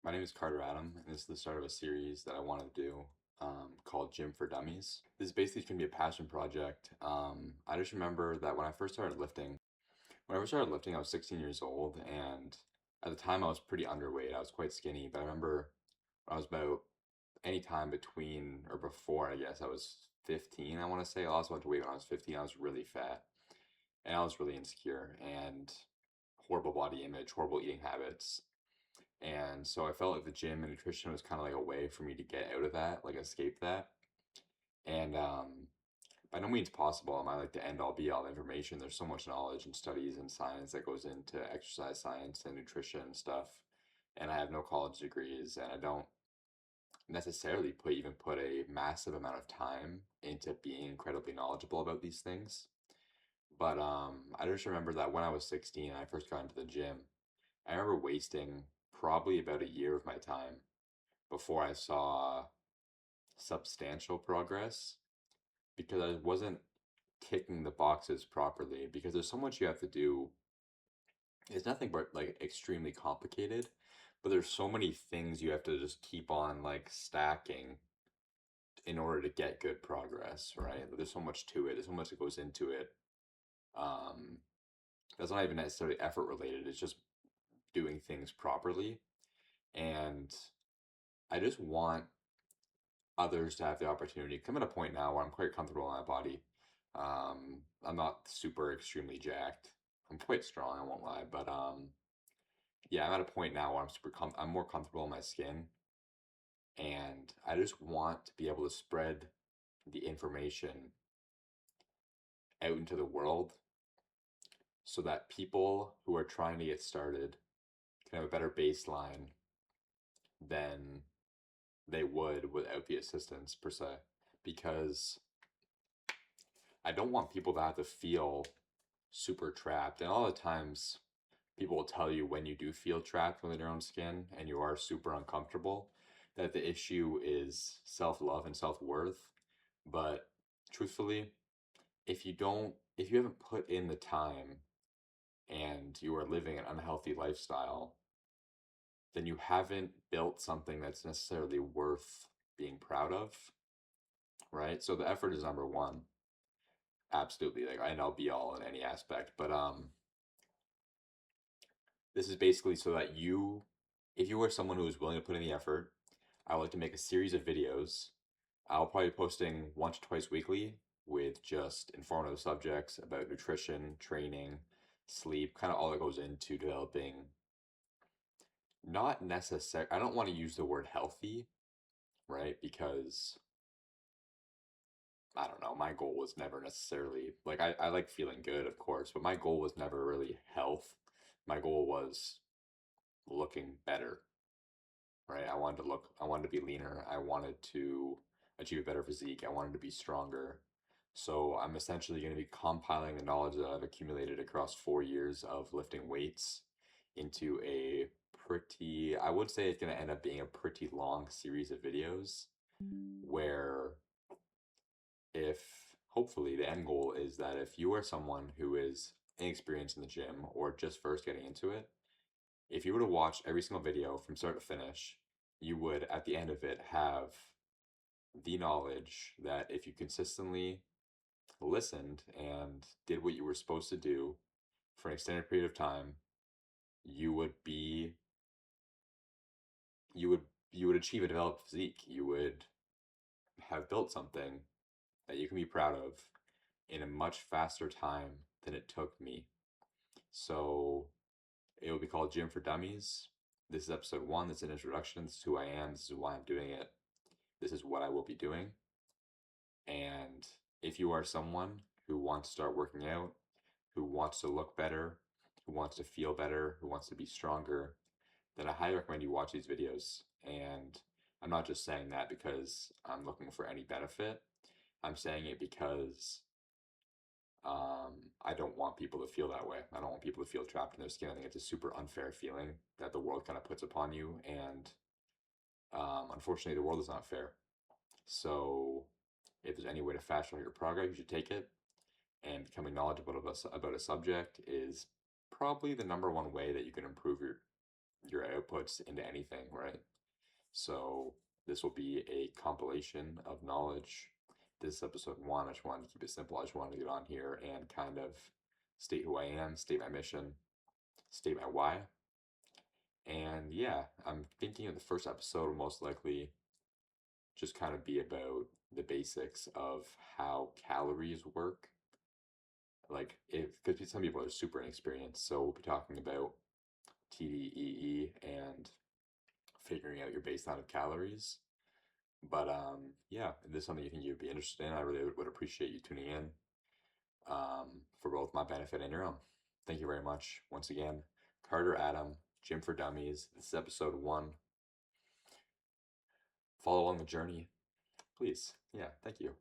My name is Carter Adam, and this is the start of a series that I want to do called Gym for Dummies. This is basically going to be a passion project. I just remember that when I first started lifting, I was 16 years old, and at the time I was pretty underweight. I was quite skinny, but I remember when I was about any time between or before, I guess I was 15, I want to say. I lost a bunch of weight when I was 15. I was really fat, and I was really insecure, and horrible body image, horrible eating habits. And so I felt like the gym and nutrition was kind of like a way for me to get out of that, like escape that. And by no means possible am I like the end all be all information. There's so much knowledge and studies and science that goes into exercise science and nutrition and stuff. And I have no college degrees, and I don't necessarily put a massive amount of time into being incredibly knowledgeable about these things. But I just remember that when I was 16 and I first got into the gym, I remember wasting probably about a year of my time before I saw substantial progress because I wasn't ticking the boxes properly because there's so much you have to do. It's nothing but like extremely complicated, but there's so many things you have to just keep on like stacking in order to get good progress, right? There's so much to it. There's so much that goes into it. Um, that's not even necessarily effort related. It's just doing things properly. And I just want others to have the opportunity. 'Cause I'm at a point now where I'm quite comfortable in my body. I'm not super extremely jacked. I'm quite strong, I won't lie, but yeah, I'm at a point now where I'm more comfortable in my skin, and I just want to be able to spread the information out into the world so that people who are trying to get started can have a better baseline than they would without the assistance per se, because I don't want people to have to feel super trapped. And a lot of times, people will tell you when you do feel trapped within your own skin and you are super uncomfortable, that the issue is self love and self worth. But truthfully, if you haven't put in the time and you are living an unhealthy lifestyle, then you haven't built something that's necessarily worth being proud of, right? So the effort is number one. Absolutely, like I know be all in any aspect, but this is basically so that if you are someone who is willing to put in the effort, I would like to make a series of videos. I'll probably be posting once or twice weekly with just informative subjects about nutrition, training, sleep, kind of all that goes into developing. Not necessary. I don't want to use the word healthy, right? Because I don't know. My goal was never necessarily like I like feeling good, of course, but my goal was never really health. My goal was looking better, right? I wanted to be leaner. I wanted to achieve a better physique. I wanted to be stronger. So I'm essentially going to be compiling the knowledge that I've accumulated across 4 years of lifting weights into I would say it's going to end up being a pretty long series of videos where if hopefully the end goal is that if you are someone who is inexperienced in the gym or just first getting into it, if you were to watch every single video from start to finish, you would at the end of it have the knowledge that if you consistently listened and did what you were supposed to do for an extended period of time, you would be you would achieve a developed physique. You would have built something that you can be proud of in a much faster time than it took me. So it will be called Gym for Dummies. This is episode one. This is an introduction. This is who I am. This is why I'm doing it. This is what I will be doing. And if you are someone who wants to start working out, who wants to look better, who wants to feel better, who wants to be stronger, then I highly recommend you watch these videos. And I'm not just saying that because I'm looking for any benefit. I'm saying it because I don't want people to feel that way. I don't want people to feel trapped in their skin. I think it's a super unfair feeling that the world kind of puts upon you. And unfortunately, the world is not fair. So if there's any way to fast track your progress, you should take it. And becoming knowledgeable about a subject is probably the number one way that you can improve your outputs into anything, right? So this will be a compilation of knowledge. This is episode 1. I just wanted to keep it simple. I just wanted to get on here and kind of state who I am, state my mission, state my why. And yeah, I'm thinking of the first episode will most likely just kind of be about the basics of how calories work. Like, if because some people are super inexperienced, so we'll be talking about TDEE and figuring out your baseline of calories. But yeah, if this is something you think you'd be interested in, I really would appreciate you tuning in for both my benefit and your own. Thank you very much. Once again, Carter Adam, Gym for Dummies. This is episode 1. Follow along the journey, please. Yeah, thank you.